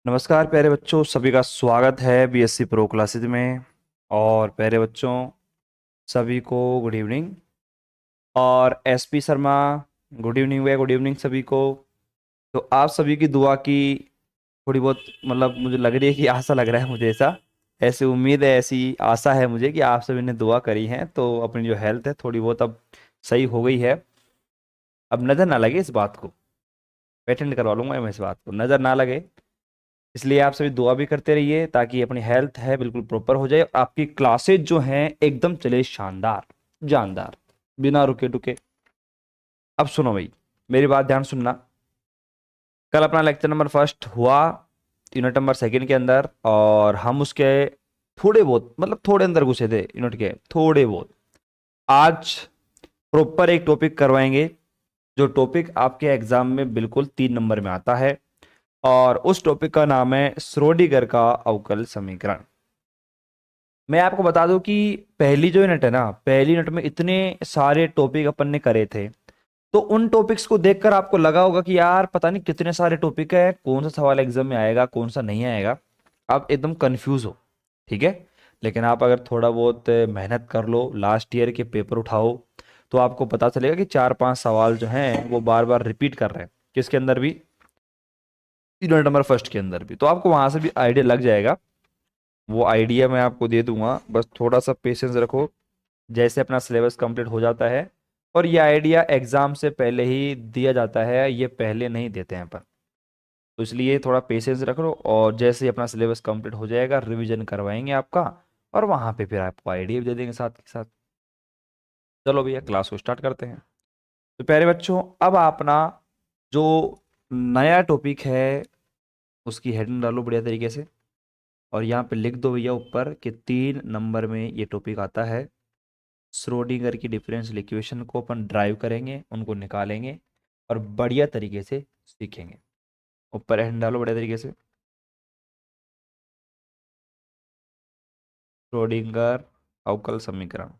नमस्कार प्यारे बच्चों, सभी का स्वागत है बीएससी प्रो क्लासेज में। और प्यारे बच्चों, सभी को गुड इवनिंग। और एसपी शर्मा, गुड इवनिंग भैया, गुड इवनिंग सभी को। तो आप सभी की दुआ की थोड़ी बहुत मतलब मुझे लग रही है कि आशा लग रहा है मुझे, ऐसा ऐसी उम्मीद है, ऐसी आशा है मुझे कि आप सभी ने दुआ करी है तो अपनी जो हेल्थ है थोड़ी बहुत अब सही हो गई है। अब नज़र ना लगे इस बात को, पेटेंट करवा लूंगा मैं, इस बात को नज़र ना लगे। इसलिए आप सभी दुआ भी करते रहिए ताकि अपनी हेल्थ है बिल्कुल प्रॉपर हो जाए और आपकी क्लासेज जो हैं एकदम चले शानदार जानदार, बिना रुके टुके। अब सुनो भाई, मेरी बात ध्यान सुनना। कल अपना लेक्चर नंबर फर्स्ट हुआ यूनिट नंबर सेकंड के अंदर, और हम उसके थोड़े बहुत मतलब थोड़े अंदर घुसे थे यूनिट के थोड़े बहुत। आज प्रॉपर एक टॉपिक करवाएंगे, जो टॉपिक आपके एग्जाम में बिल्कुल 3 नंबर में आता है, और उस टॉपिक का नाम है श्रोडिंगर का अवकल समीकरण। मैं आपको बता दूं कि पहली जो यूनिट है ना, पहली यूनिट में इतने सारे टॉपिक अपन ने करे थे, तो उन टॉपिक्स को देखकर आपको लगा होगा कि यार पता नहीं कितने सारे टॉपिक है, कौन सा सवाल एग्जाम में आएगा कौन सा नहीं आएगा। आप एकदम कंफ्यूज हो, ठीक है। लेकिन आप अगर थोड़ा बहुत मेहनत कर लो, लास्ट ईयर के पेपर उठाओ, तो आपको पता चलेगा कि 4-5 सवाल जो हैं वो बार बार रिपीट कर रहे हैं, किसके अंदर भी, यूनिट नंबर फर्स्ट के अंदर भी। तो आपको वहां से भी आइडिया लग जाएगा। वो आइडिया मैं आपको दे दूंगा, बस थोड़ा सा पेशेंस रखो। जैसे अपना सिलेबस कंप्लीट हो जाता है, और ये आइडिया एग्जाम से पहले ही दिया जाता है, ये पहले नहीं देते हैं अपन, तो इसलिए थोड़ा पेशेंस रख लो। और जैसे ही अपना सिलेबस कंप्लीट हो जाएगा रिवीजन करवाएंगे आपका, और वहां पे फिर आपको आइडिया भी दे देंगे साथ के साथ। चलो भैया क्लास को स्टार्ट करते हैं। तो प्यारे बच्चों, अब अपना जो नया टॉपिक है उसकी हेडिंग डालो बढ़िया तरीके से, और यहाँ पे लिख दो भैया ऊपर कि 3 नंबर में ये टॉपिक आता है। श्रोडिंगर की डिफरेंशियल इक्वेशन को अपन ड्राइव करेंगे, उनको निकालेंगे और बढ़िया तरीके से सीखेंगे। ऊपर हैंड डालो बढ़िया तरीके से, श्रोडिंगर अवकल समीकरण।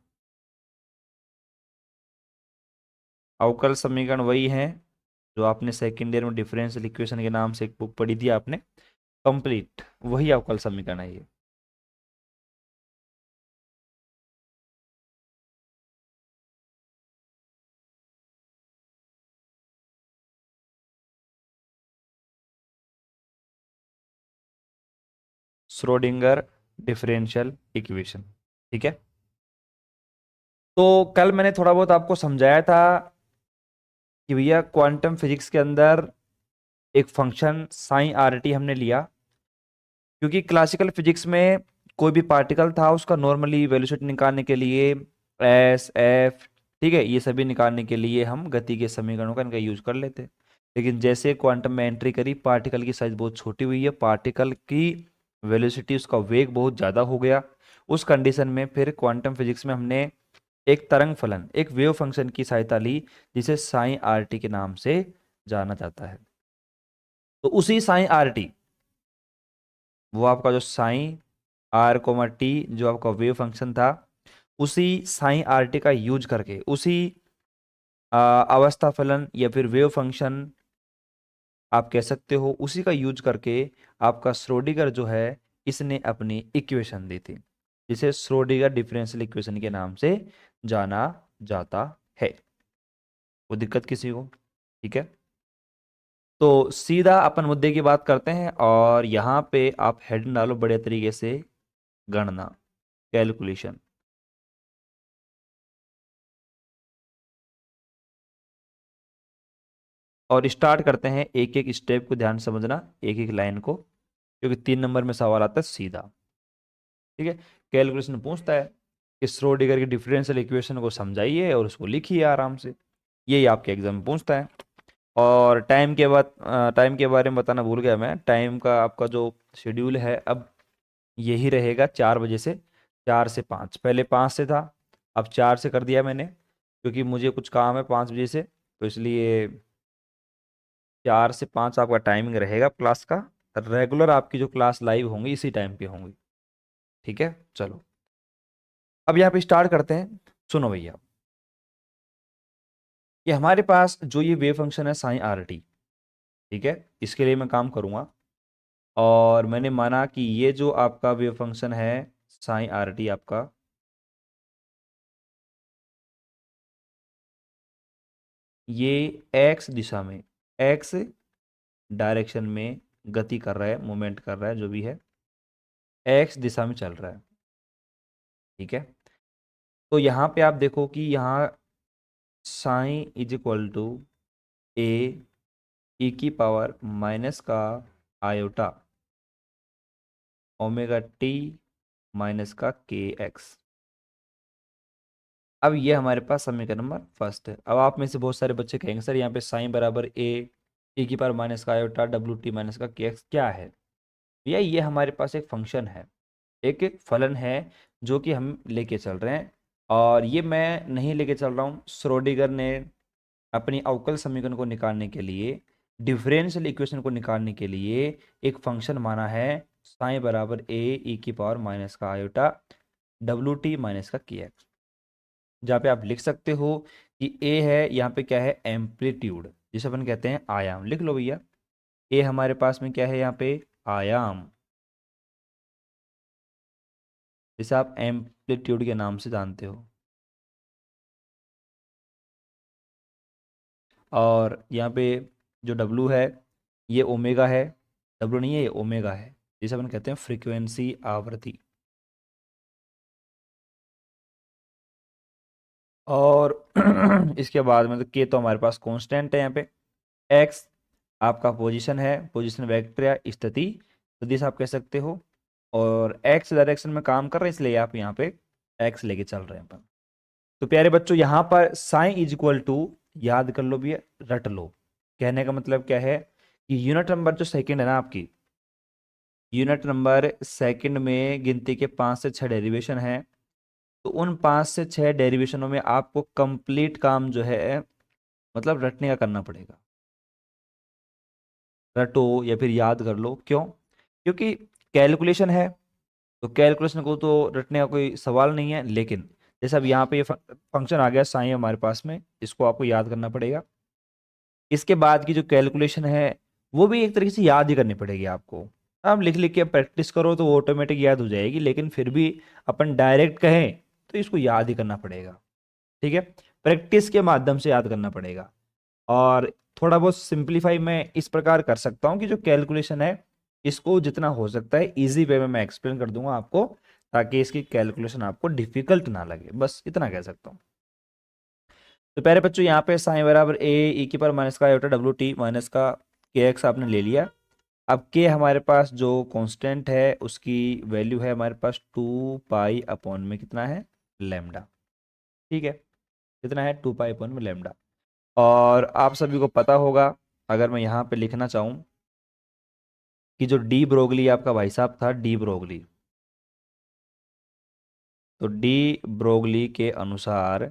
अवकल समीकरण वही है जो आपने सेकेंड ईयर में डिफरेंशियल इक्वेशन के नाम से एक बुक पढ़ी थी आपने, कंप्लीट वही अवकल समीकरण है ये। श्रोडिंगर डिफरेंशियल इक्वेशन, ठीक है। तो कल मैंने थोड़ा बहुत आपको समझाया था कि भैया क्वांटम फिजिक्स के अंदर एक फंक्शन साइन आर टी हमने लिया, क्योंकि क्लासिकल फिजिक्स में कोई भी पार्टिकल था उसका नॉर्मली वेलोसिटी निकालने के लिए एस एफ, ठीक है, ये सभी निकालने के लिए हम गति के समीकरणों का इनका यूज कर लेते। लेकिन जैसे क्वांटम में एंट्री करी, पार्टिकल की साइज बहुत छोटी हुई है, पार्टिकल की वेलोसिटी उसका वेग बहुत ज़्यादा हो गया। उस कंडीशन में फिर क्वांटम फिजिक्स में हमने एक तरंग फलन, एक वेव फंक्शन की सहायता ली, जिसे साइन आर टी के नाम से जाना जाता है। तो उसी साइन आर टी, वो आपका जो साइन आर कोमा टी जो आपका वेव फंक्शन था, उसी साइन आर टी का यूज करके, उसी अवस्था फलन या फिर वेव फंक्शन आप कह सकते हो, उसी का यूज करके आपका श्रोडिंगर जो है इसने अपनी इक्वेशन दी थी, जिसे श्रोडिंगर डिफरेंशियल इक्वेशन के नाम से जाना जाता है। वो दिक्कत किसी को, ठीक है। तो सीधा अपन मुद्दे की बात करते हैं, और यहाँ पे आप हेड डालो बढ़िया तरीके से, गणना, कैलकुलेशन। और स्टार्ट करते हैं, एक एक स्टेप को ध्यान से समझना, एक एक लाइन को, क्योंकि 3 नंबर में सवाल आता है सीधा, ठीक है। कैलकुलेशन पूछता है कि श्रोडिंगर की डिफरेंशियल इक्वेशन को समझाइए और उसको लिखिए आराम से, यही आपके एग्जाम में पूछता है। और टाइम के बाद, टाइम के बारे में बताना भूल गया मैं, टाइम का आपका जो शेड्यूल है अब यही रहेगा, 4 बजे से 4 से 5, पहले 5 से था, अब 4 से कर दिया मैंने, क्योंकि मुझे कुछ काम है 5 बजे से, तो इसलिए 4 से 5 आपका टाइमिंग रहेगा क्लास का। रेगुलर आपकी जो क्लास लाइव होंगी इसी टाइम पे होंगी, ठीक है। चलो अब यहाँ पे स्टार्ट करते हैं। सुनो भैया, कि हमारे पास जो ये वेव फंक्शन है साइन आर टी, ठीक है, इसके लिए मैं काम करूंगा। और मैंने माना कि ये जो आपका वेव फंक्शन है साइन आर टी आपका, ये एक्स दिशा में, एक्स डायरेक्शन में गति कर रहा है, मूवमेंट कर रहा है, जो भी है एक्स दिशा में चल रहा है। ठीक है, तो यहाँ पे आप देखो कि यहाँ sign is equal to A e की पावर माइनस का आयोटा ओमेगा टी माइनस का के एक्स। अब ये हमारे पास समीकरण नंबर फर्स्ट है। अब आप में से बहुत सारे बच्चे कहेंगे सर यहाँ पे साइन बराबर ए ई की पावर माइनस का आयोटा डब्ल्यू टी माइनस का के एक्स क्या है? भैया ये हमारे पास एक फंक्शन है, एक फलन है जो कि हम लेके चल रहे हैं। और ये मैं नहीं लेके चल रहा हूँ, श्रोडिंगर ने अपनी अवकल समीकरण को निकालने के लिए, डिफरेंशियल इक्वेशन को निकालने के लिए एक फंक्शन माना है साइन बराबर ए ई की पावर माइनस का आयोटा डब्ल्यू टी माइनस का के एक्स, जहाँ पे आप लिख सकते हो कि ए है यहाँ पे क्या है, एम्पलीट्यूड, जिसे अपन कहते हैं आयाम। लिख लो भैया, ए हमारे पास में क्या है यहाँ पे, आयाम, जिसे आप एम्पलीट्यूड के नाम से जानते हो। और यहाँ पे जो डब्लू है ये ओमेगा है, डब्लू नहीं है ये ओमेगा है, जिसे अपन कहते हैं फ्रीक्वेंसी, आवृत्ति। और इसके बाद में तो के तो हमारे पास कांस्टेंट है यहाँ पे, एक्स आपका पोजीशन है, पोजीशन वेक्टर या स्थिति सदिश आप कह सकते हो। और एक्स डायरेक्शन में काम कर रहे हैं इसलिए आप यहाँ पे एक्स लेके चल रहे हैं अपन। तो प्यारे बच्चों यहाँ पर साइन इज इक्वल टू, याद कर लो भैया, रट लो। कहने का मतलब क्या है कि यूनिट नंबर जो सेकंड है ना आपकी, यूनिट नंबर सेकंड में गिनती के 5 से 6 डेरिवेशन है। तो उन 5 से 6 डेरिवेशनों में आपको कंप्लीट काम जो है मतलब रटने का करना पड़ेगा। रटो या फिर याद कर लो, क्यों? क्योंकि कैलकुलेशन है, तो कैलकुलेशन को तो रटने का कोई सवाल नहीं है। लेकिन जैसे अब यहाँ पे ये फंक्शन आ गया साइन हमारे पास में, इसको आपको याद करना पड़ेगा। इसके बाद की जो कैलकुलेशन है वो भी एक तरीके से याद ही करनी पड़ेगी आपको। आप लिख लिख के प्रैक्टिस करो तो वो ऑटोमेटिक याद हो जाएगी, लेकिन फिर भी अपन डायरेक्ट कहें तो इसको याद ही करना पड़ेगा। ठीक है, प्रैक्टिस के माध्यम से याद करना पड़ेगा। और थोड़ा बहुत सिंप्लीफाई मैं इस प्रकार कर सकता हूँ कि जो कैलकुलेशन है इसको जितना हो सकता है इजी वे में मैं एक्सप्लेन कर दूंगा आपको, ताकि इसकी कैलकुलेशन आपको डिफिकल्ट ना लगे, बस इतना कह सकता हूँ। तो पहले बच्चों यहाँ पे साइन बराबर ए ई की पावर माइनस का आयोटा डब्ल्यू टी माइनस का के एक्स आपने ले लिया। अब के हमारे पास जो कांस्टेंट है उसकी वैल्यू है हमारे पास 2 पाई अपॉन में कितना है, लैम्डा। ठीक है, कितना है, 2 पाई अपॉन में लैम्डा। और आप सभी को पता होगा, अगर मैं यहाँ पे लिखना चाहूँ कि जो डी ब्रोगली आपका भाई साहब था, डी ब्रोगली, तो डी ब्रोगली के अनुसार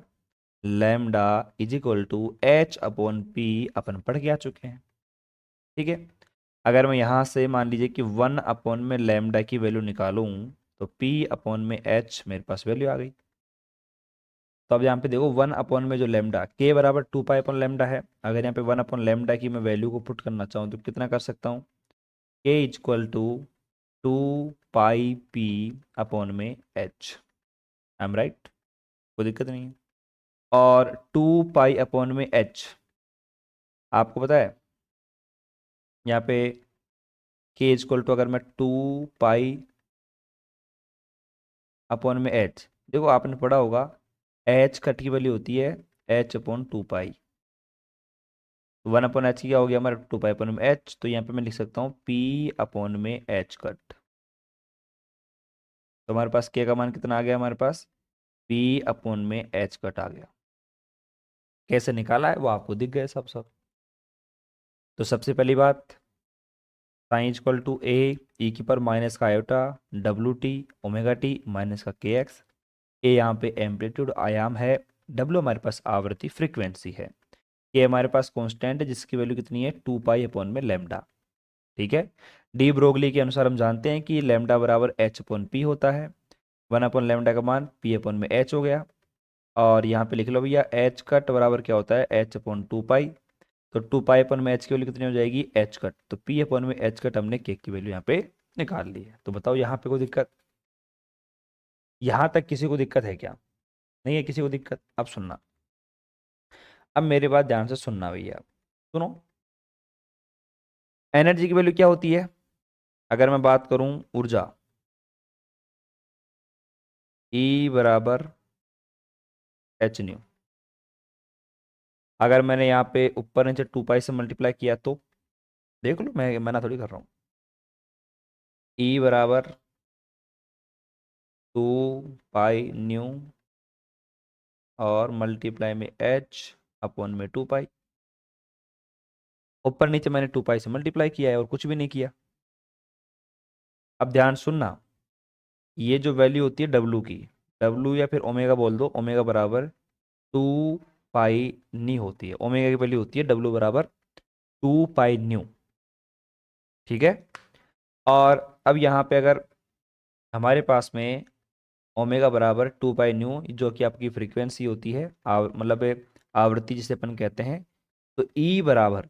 lambda is equal to h upon p अपन पढ़ के आ चुके हैं। ठीक है, अगर मैं यहाँ से मान लीजिए कि 1 अपॉन में लैम्डा की वैल्यू निकालूं, तो पी अपॉन में एच मेरे पास वैल्यू आ गई। तो अब यहाँ पे देखो 1 अपॉन में जो लैम्डा के बराबर 2 पाई अपॉन लैम्डा है, अगर यहाँ पे 1 अपॉन लैम्डा की मैं वैल्यू को पुट करना चाहूँ तो कितना कर सकता हूँ, K equal to 2 pi P upon में एच। आई एम राइट, कोई दिक्कत नहीं है। और 2 पाई अपॉन में एच आपको पता है यहाँ पे के इक्वल टू, अगर मैं 2 पाई अपॉन में एच, देखो आपने पढ़ा होगा एच कट की वैल्यू होती है एच अपॉन 2 पाई। 1 अपॉन एच क्या हो गया हमारा, 2 पाई अपॉन में एच, तो यहाँ पे मैं लिख सकता हूँ पी अपॉन में एच कट। तो हमारे पास के का मान कितना आ गया, हमारे पास पी अपॉन में एच कट आ गया। कैसे निकाला है वो आपको दिख गए सब सब। तो सबसे पहली बात, sign equal to A e की पर माइनस का iota W T omega T minus का के एक्स। ए यहाँ पे एम्पलीट्यूड आयाम है, डब्ल्यू हमारे पास आवृत्ति फ्रीक्वेंसी है, के हमारे पास कांस्टेंट है जिसकी वैल्यू कितनी है 2 पाई अपॉन में लैम्डा। ठीक है, डी ब्रोगली के अनुसार हम जानते हैं कि लैम्डा बराबर एच अपॉन पी होता है। 1 अपॉन लैम्डा का मान पी अपॉन में एच हो गया। और यहाँ पे लिख लो भैया एच कट बराबर क्या होता है, एच अपॉन 2 पाई। तो 2 पाई/h की वैल्यू कितनी हो जाएगी, h कट। तो p/h कट हमने k की वैल्यू यहाँ पे निकाल ली है। तो बताओ यहाँ पे कोई दिक्कत, यहाँ तक किसी को दिक्कत है क्या? नहीं है किसी को दिक्कत? अब सुनना, अब मेरी बात ध्यान से सुनना भैया, सुनो। एनर्जी की वैल्यू क्या होती है? अगर मैं बात करूं ऊर्जा, E बराबर एच न्यू। अगर मैंने यहाँ पे ऊपर नीचे 2 पाई से मल्टीप्लाई किया तो देख लो, मैं मना थोड़ी कर रहा हूँ। E बराबर 2 पाई न्यू और मल्टीप्लाई में h/2 पाई। ऊपर नीचे मैंने 2 पाई से मल्टीप्लाई किया है और कुछ भी नहीं किया। अब ध्यान सुनना, ये जो वैल्यू होती है W की, W या फिर ओमेगा बोल दो, ओमेगा बराबर 2 पाई नी होती है। ओमेगा की वैल्यू होती है W बराबर 2 पाई न्यू, ठीक है। और अब यहाँ पे अगर हमारे पास में ओमेगा बराबर 2 पाई न्यू, जो कि आपकी फ्रीक्वेंसी होती है, मतलब आवृत्ति जिसे अपन कहते हैं, तो ई बराबर,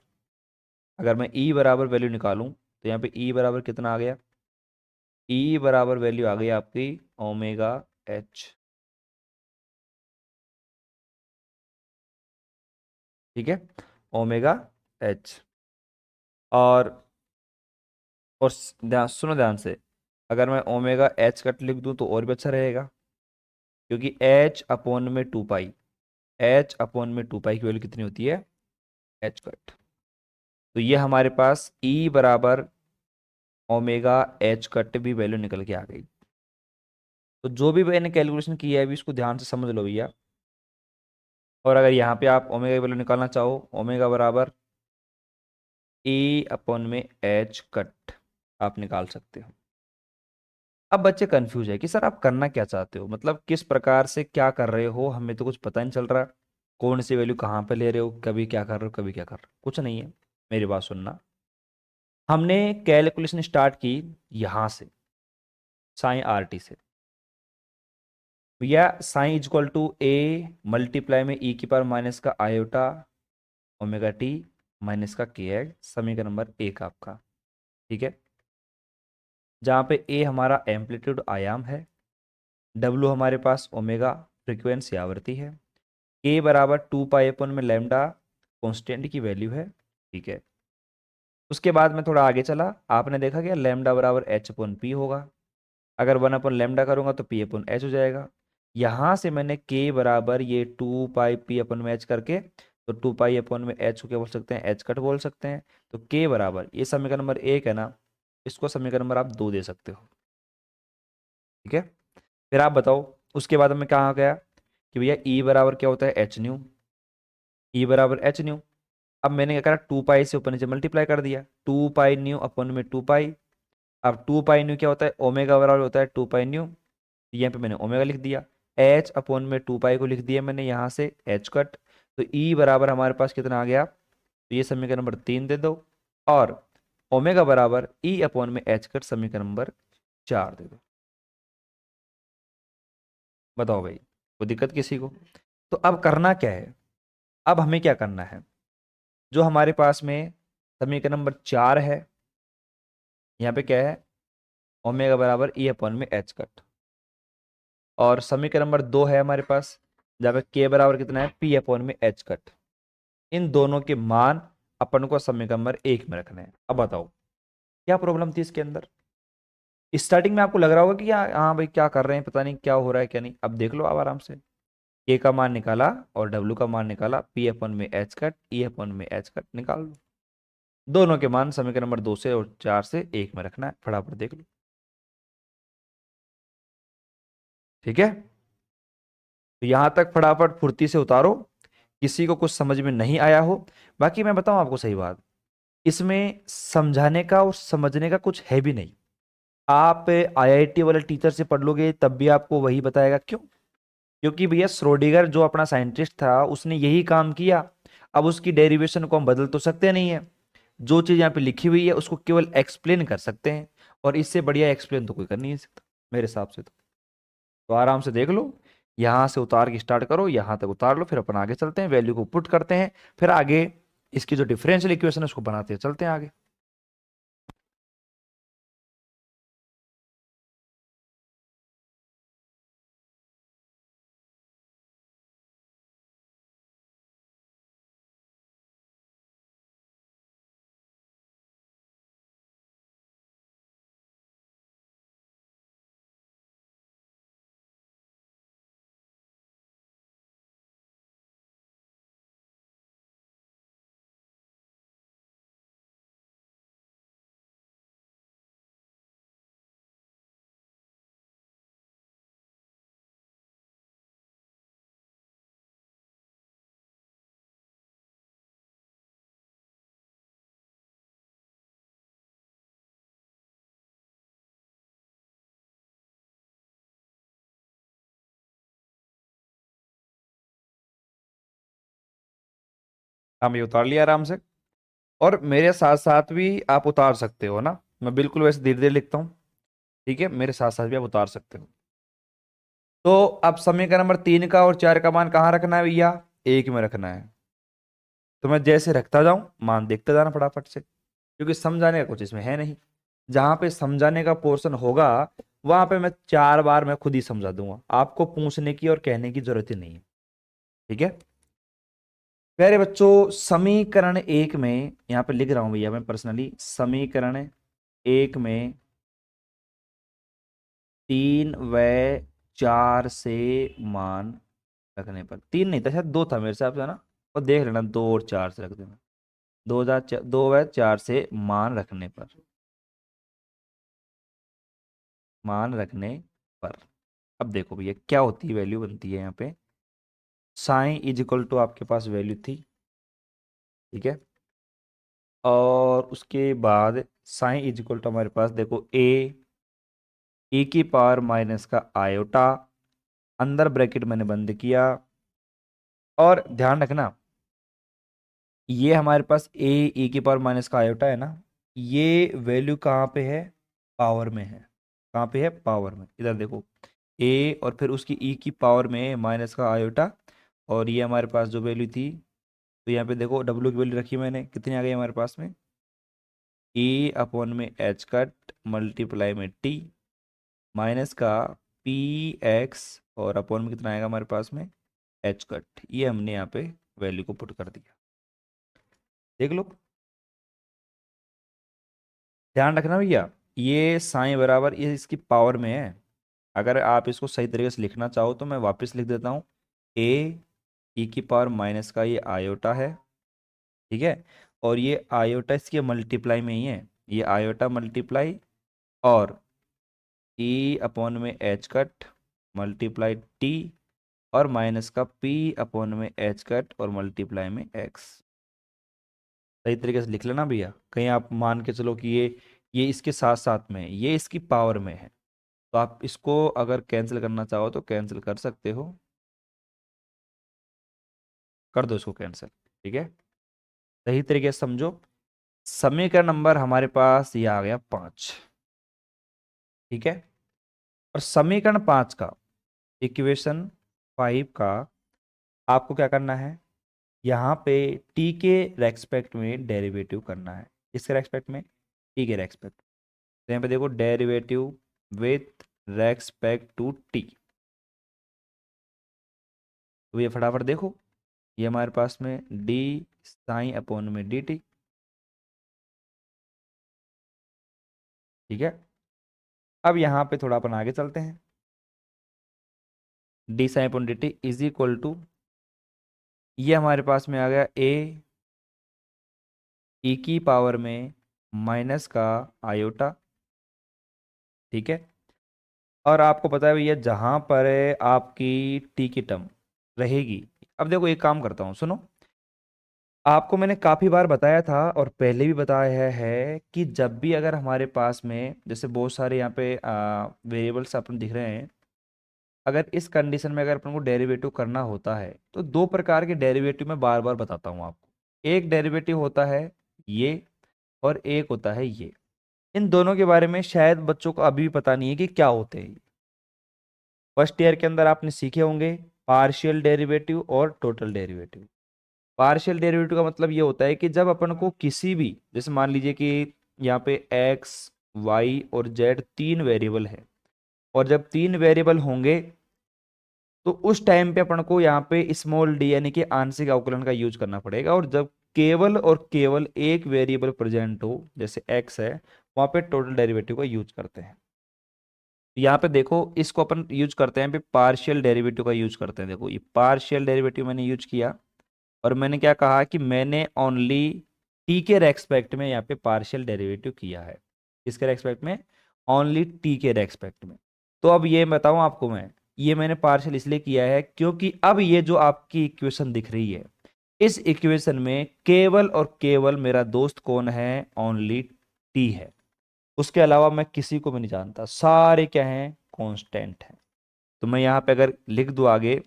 अगर मैं ई बराबर वैल्यू निकालूं तो यहाँ पे ई बराबर कितना आ गया, ई बराबर वैल्यू आ गई आपकी ओमेगा/h, ठीक है, ओमेगा/h। और ध्यान सुनो ध्यान से, अगर मैं ओमेगा/h कट लिख दूं तो और भी अच्छा रहेगा, क्योंकि h/2 पाई, h/2 पाई की वैल्यू कितनी होती है, h कट। तो ये हमारे पास E बराबर ओमेगा/h कट भी वैल्यू निकल के आ गई। तो जो भी मैंने कैलकुलेशन की है अभी, इसको ध्यान से समझ लो भैया। और अगर यहाँ पे आप ओमेगा की वैल्यू निकालना चाहो, ओमेगा बराबर E/h कट आप निकाल सकते हो। अब बच्चे कंफ्यूज है कि सर आप करना क्या चाहते हो, मतलब किस प्रकार से क्या कर रहे हो, हमें तो कुछ पता नहीं चल रहा, कौन सी वैल्यू कहाँ पे ले रहे हो, कभी क्या कर रहे हो, कभी क्या कर रहे हो, कुछ नहीं है। मेरी बात सुनना, हमने कैलकुलेशन स्टार्ट की यहाँ से, साइन RT से। भैया sine is equal to A multiply में e⁻ का आयोटा ओमेगा टी माइनस का के एक्स, समीकरण नंबर 1 आपका, ठीक है। जहाँ पे ए हमारा एम्पलीट्यूड आयाम है, डब्लू हमारे पास ओमेगा फ्रीक्वेंसी आवृत्ति है, के बराबर 2 पाई में लैम्डा कॉन्स्टेंट की वैल्यू है, ठीक है। उसके बाद में थोड़ा आगे चला, आपने देखा क्या लैम्डा बराबर h/p होगा, अगर 1/लैम्डा करूंगा तो p/h हो जाएगा। यहाँ से मैंने k बराबर ये 2 पाई p/h करके, तो 2 पाई/h को क्या बोल सकते हैं, h कट बोल सकते हैं। तो k बराबर, ये समीकरण नंबर 1 है ना, इसको समीकरण नंबर आप 2 दे सकते हो, ठीक है। फिर आप बताओ उसके बाद में कहाँ गया कि भैया E बराबर क्या होता है, एच न्यू, E बराबर एच न्यू। अब मैंने क्या करा, 2 पाई से ऊपर नीचे मल्टीप्लाई कर दिया, 2 पाई न्यू/2 पाई। अब 2 पाई न्यू क्या होता है, ओमेगा बराबर होता है 2 पाई न्यू, यहाँ पे मैंने ओमेगा लिख दिया, h/2 पाई को लिख दिया मैंने यहाँ से h कट। तो E बराबर हमारे पास कितना आ गया, तो ये समीकरण नंबर 3 दे दो, और ओमेगा बराबर E/h कट समीकरण नंबर 4 दे दो। बताओ भाई, कोई दिक्कत किसी को? तो अब करना क्या है, अब हमें क्या करना है, जो हमारे पास में समीकरण नंबर 4 है, यहाँ पे क्या है, ओमेगा बराबर E/h कट, और समीकरण नंबर 2 है हमारे पास, जहाँ पे के बराबर कितना है, p/h कट। इन दोनों के मान अपन को समीकरण नंबर 1 में रखने हैं। अब बताओ क्या प्रॉब्लम थी इसके अंदर? स्टार्टिंग में आपको लग रहा होगा कि हाँ भाई क्या कर रहे हैं, पता नहीं क्या हो रहा है क्या नहीं। अब देख लो आप आराम से, के का मान निकाला और डब्ल्यू का मान निकाला, p/h कट E/h कट निकाल लो। दोनों के मान समीकरण नंबर 2 से और 4 से 1 में रखना है, फटाफट देख लो, ठीक है। तो यहां तक फटाफट फुर्ती से उतारो, किसी को कुछ समझ में नहीं आया हो। बाकी मैं बताऊं आपको सही बात, इसमें समझाने का और समझने का कुछ है भी नहीं। आप IIT वाले टीचर से पढ़ लोगे तब भी आपको वही बताएगा, क्यों? क्योंकि भैया श्रोडिंगर जो अपना साइंटिस्ट था उसने यही काम किया। अब उसकी डेरिवेशन को हम बदल तो सकते नहीं है, जो चीज यहाँ पे लिखी हुई है उसको केवल एक्सप्लेन कर सकते हैं, और इससे बढ़िया एक्सप्लेन तो कोई कर नहीं सकता मेरे हिसाब से। तो आराम से देख लो, यहाँ से उतार के स्टार्ट करो, यहाँ तक उतार लो, फिर अपन आगे चलते हैं, वैल्यू को पुट करते हैं, फिर आगे इसकी जो डिफरेंशियल इक्वेशन है उसको बनाते हैं, चलते हैं आगे। हम ये उतार लिया आराम से, और मेरे साथ साथ भी आप उतार सकते हो ना, मैं बिल्कुल वैसे धीरे धीरे लिखता हूँ, ठीक है, मेरे साथ साथ भी आप उतार सकते हो। तो अब समीकरण नंबर 3 का और 4 का मान कहाँ रखना है भैया, एक में रखना है। तो मैं जैसे रखता जाऊं मान देखते जाना फटाफट से, क्योंकि समझाने का कुछ इसमें है नहीं। जहां पे समझाने का पोर्शन होगा वहां पे मैं 4 बार मैं खुद ही समझा दूंगा, आपको पूछने की और कहने की जरूरत ही नहीं है, ठीक है। प्यारे बच्चों, समीकरण 1 में यहां पे लिख रहा हूं भैया मैं पर्सनली, समीकरण 1 में 3 व 4 से मान रखने पर, 3 नहीं था शायद 2 था मेरे हिसाब से ना, और देख लेना 2 और 4 से रख देना, 2 व 4 से मान रखने पर, मान रखने पर। अब देखो भैया क्या होती है, वैल्यू बनती है यहाँ पे, साइन इज इक्वल टू आपके पास वैल्यू थी, ठीक है, और उसके बाद साइन इज इक्वल टू हमारे पास देखो ए की पावर माइनस का आयोटा, अंदर ब्रैकेट मैंने बंद किया, और ध्यान रखना ये हमारे पास ए की पावर माइनस का आयोटा है ना, ये वैल्यू कहाँ पे है, पावर में है। कहाँ पे है, पावर में, इधर देखो, ए और फिर उसकी ई की पावर में माइनस का आयोटा, और ये हमारे पास जो वैल्यू थी, तो यहाँ पे देखो डब्ल्यू की वैल्यू रखी मैंने, कितनी आ गई हमारे पास में, ए अपॉन में एच कट मल्टीप्लाई में टी माइनस का पी एक्स, और अपॉन में कितना आएगा हमारे पास में, एच कट, ये हमने यहाँ पे वैल्यू को पुट कर दिया, देख लो। ध्यान रखना भैया, ये साइन बराबर ये इसकी पावर में है। अगर आप इसको सही तरीके से लिखना चाहो तो मैं वापस लिख देता हूँ, ए ई की पावर माइनस का ये आयोटा है, ठीक है, और ये आयोटा इसके मल्टीप्लाई में ही है, ये आयोटा मल्टीप्लाई, और ई अपॉन में एच कट मल्टीप्लाई टी, और माइनस का पी अपॉन में एच कट और मल्टीप्लाई में एक्स। सही तरीके से लिख लेना भैया, कहीं आप मान के चलो कि ये इसके साथ साथ में है, ये इसकी पावर में है, तो आप इसको अगर कैंसिल करना चाहो तो कैंसिल कर सकते हो, कर दो इसको कैंसिल, ठीक है। सही तरीके से समझो, समीकरण नंबर हमारे पास ये आ गया 5, ठीक है, और समीकरण 5 का, इक्वेशन 5 का आपको क्या करना है, यहाँ पे टी के रेस्पेक्ट में डेरिवेटिव करना है, किसके रेस्पेक्ट में, टी के रेस्पेक्ट। तो यहाँ पे देखो derivative with respect to T, तो ये फटाफट देखो, ये हमारे पास में डी साइन अपॉन में डी टी, ठीक है। अब यहाँ पे थोड़ा अपन आगे चलते हैं, D sign upon D T is equal to, ये हमारे पास में आ गया ई की पावर में माइनस का आयोटा, ठीक है, और आपको पता है भैया जहां पर आपकी टी की टर्म रहेगी, अब देखो एक काम करता हूं सुनो, आपको मैंने काफी बार बताया था और पहले भी बताया है कि जब भी अगर हमारे पास में जैसे बहुत सारे यहाँ पे वेरिएबल्स अपन दिख रहे हैं, अगर इस कंडीशन में अगर अपन को डेरिवेटिव करना होता है तो 2 प्रकार के डेरिवेटिव मैं बार बार बताता हूँ आपको, एक डेरिवेटिव होता है ये, और एक होता है ये। इन दोनों के बारे में शायद बच्चों को अभी भी पता नहीं है कि क्या होते हैं। फर्स्ट ईयर के अंदर आपने सीखे होंगे पार्शियल डेरिवेटिव और टोटल डेरिवेटिव, पार्शियल डेरिवेटिव का मतलब ये होता है कि जब अपन को किसी भी, जैसे मान लीजिए कि यहाँ पे एक्स वाई और जेड तीन वेरिएबल है, और जब तीन वेरिएबल होंगे तो उस टाइम पे अपन को यहाँ पे स्मॉल डी यानी कि आंशिक अवकलन का यूज करना पड़ेगा। और जब केवल और केवल एक वेरिएबल प्रेजेंट हो, जैसे एक्स है, वहां पे टोटल डेरिवेटिव का यूज करते हैं। यहाँ पे देखो इसको अपन यूज करते हैं, पार्शियल डेरिवेटिव का यूज करते हैं। देखो ये पार्शियल डेरिवेटिव मैंने यूज किया, और मैंने क्या कहा कि मैंने ओनली टी के रेस्पेक्ट में यहाँ पे पार्शियल डेरिवेटिव किया है। किसके रेस्पेक्ट में? ओनली टी के रेस्पेक्ट में। तो अब ये बताऊं आपको मैं, ये मैंने पार्शियल इसलिए किया है क्योंकि अब ये जो आपकी इक्वेशन दिख रही है, इस इक्वेशन में केवल और केवल मेरा दोस्त कौन है? ओनली टी है। उसके अलावा मैं किसी को भी नहीं जानता, सारे क्या हैं? कांस्टेंट हैं। तो मैं यहाँ पे अगर लिख दूं आगे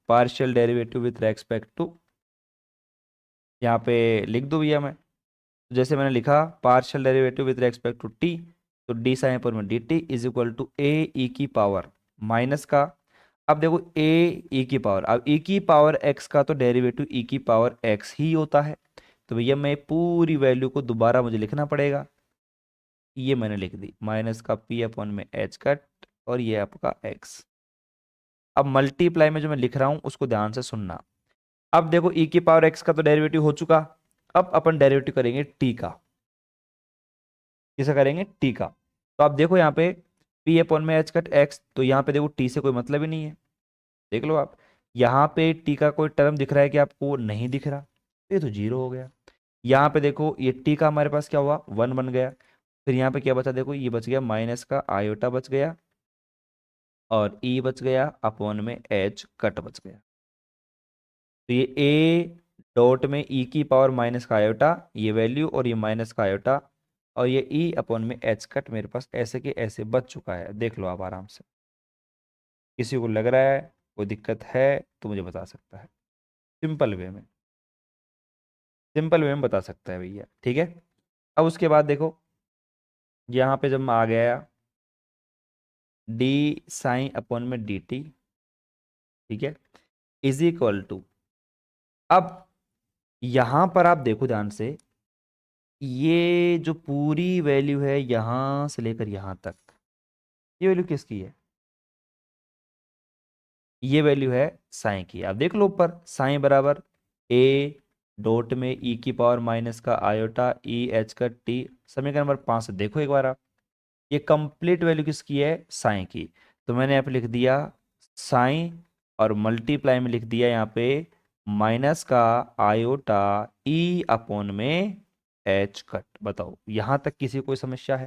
partial derivative with respect to, यहाँ पे लिख दूं भैया मैं, जैसे मैंने लिखा partial derivative with respect to T, तो डी साइन पर में D T is equal to A e की पावर माइनस का, अब देखो ए ई की पावर, अब ई की पावर एक्स का तो डेरिवेटिव ई की पावर एक्स ही होता है। तो भैया मैं पूरी वैल्यू को दोबारा मुझे लिखना पड़ेगा, ये मैंने लिख दी माइनस का पी अपॉन में एच कट, और ये आपका एक्स। अब मल्टीप्लाई में जो मैं लिख रहा हूं उसको ध्यान से सुनना। अब देखो ई की पावर एक्स का तो डेरिवेटिव हो चुका, अब अपन डेरिवेटिव करेंगे टी का। किसे करेंगे? टी का। तो आप देखो यहाँ पे पी अपॉन में एच कट एक्स, तो यहाँ पे देखो टी से कोई मतलब ही नहीं है। देख लो आप, यहाँ पे टी का कोई टर्म दिख रहा है कि आपको? नहीं दिख रहा, ये तो जीरो हो गया। यहाँ पे देखो ये टी का हमारे पास क्या हुआ? वन बन गया। फिर यहाँ पे क्या बचा? देखो ये बच गया माइनस का आयोटा बच गया, और ई बच गया अपॉन में एच कट बच गया। तो ये ए डॉट में ई की पावर माइनस का आयोटा, ये वैल्यू और ये माइनस का आयोटा, और ये ई अपॉन में एच कट मेरे पास ऐसे के ऐसे बच चुका है। देख लो आप आराम से, किसी को लग रहा है कोई दिक्कत है तो मुझे बता सकता है, सिंपल वे में, सिंपल वे में बता सकता है भैया, ठीक है। अब उसके बाद देखो यहाँ पे जब मैं आ गया डी साइन अपॉन में डी टी, ठीक है, इज इक्वल टू, अब यहां पर आप देखो ध्यान से, ये जो पूरी वैल्यू है यहां से लेकर यहां तक, ये वैल्यू किसकी है? ये वैल्यू है साइन की। आप देख लो ऊपर साइन बराबर ए डॉट में ई की पावर माइनस का आयोटा ई एच का टी, समीकरण नंबर 5 से देखो एक बार आप, ये कंप्लीट वैल्यू किसकी है? साइन की। तो मैंने यहाँ पे लिख दिया साइन, और मल्टीप्लाई में लिख दिया यहाँ पे माइनस का आयोटा ई अपॉन में एच कट। बताओ यहां तक किसी को कोई समस्या है?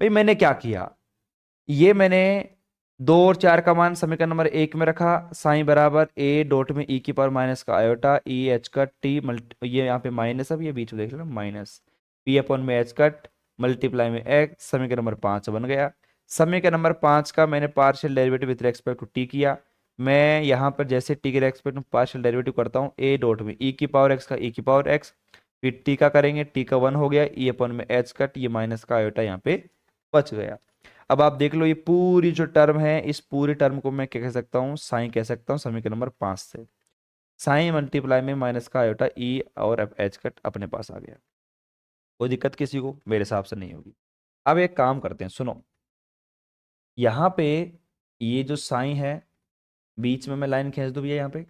भाई मैंने क्या किया, ये मैंने दो और चार का मान समीकरण नंबर एक में रखा, साइन बराबर ए डॉट में ई की पावर माइनस का आयोटा ई एच का टी मल्टी, ये यहाँ पे माइनस, अब ये बीच में देख लेना माइनस पी अपॉन में एच कट मल्टीप्लाई में एक्स, समीकरण नंबर 5 बन गया। समीकरण नंबर 5 का मैंने partial derivative with respect to T किया। मैं यहाँ पर जैसे टी के रेस्पेक्ट में पार्शियल डेरिवेटिव करता हूँ, ए डॉट में ई की पावर एक्स का ई की पावर एक्स, फिर टी का करेंगे, टी का वन हो गया, ई अपॉन में एच कट, ये माइनस का आयोटा यहाँ पे बच गया। अब आप देख लो ये पूरी जो टर्म है, इस पूरी टर्म को मैं क्या कह सकता हूँ? साइन कह सकता हूँ समीकरण नंबर 5 से। साइन मल्टीप्लाई में माइनस का आयोटा ई और अब एच कट अपने पास आ गया। कोई दिक्कत किसी को? मेरे हिसाब से नहीं होगी। अब एक काम करते हैं, सुनो, यहाँ पे ये जो साइन है, बीच में मैं लाइन खींच दूँ भैया यहाँ पे,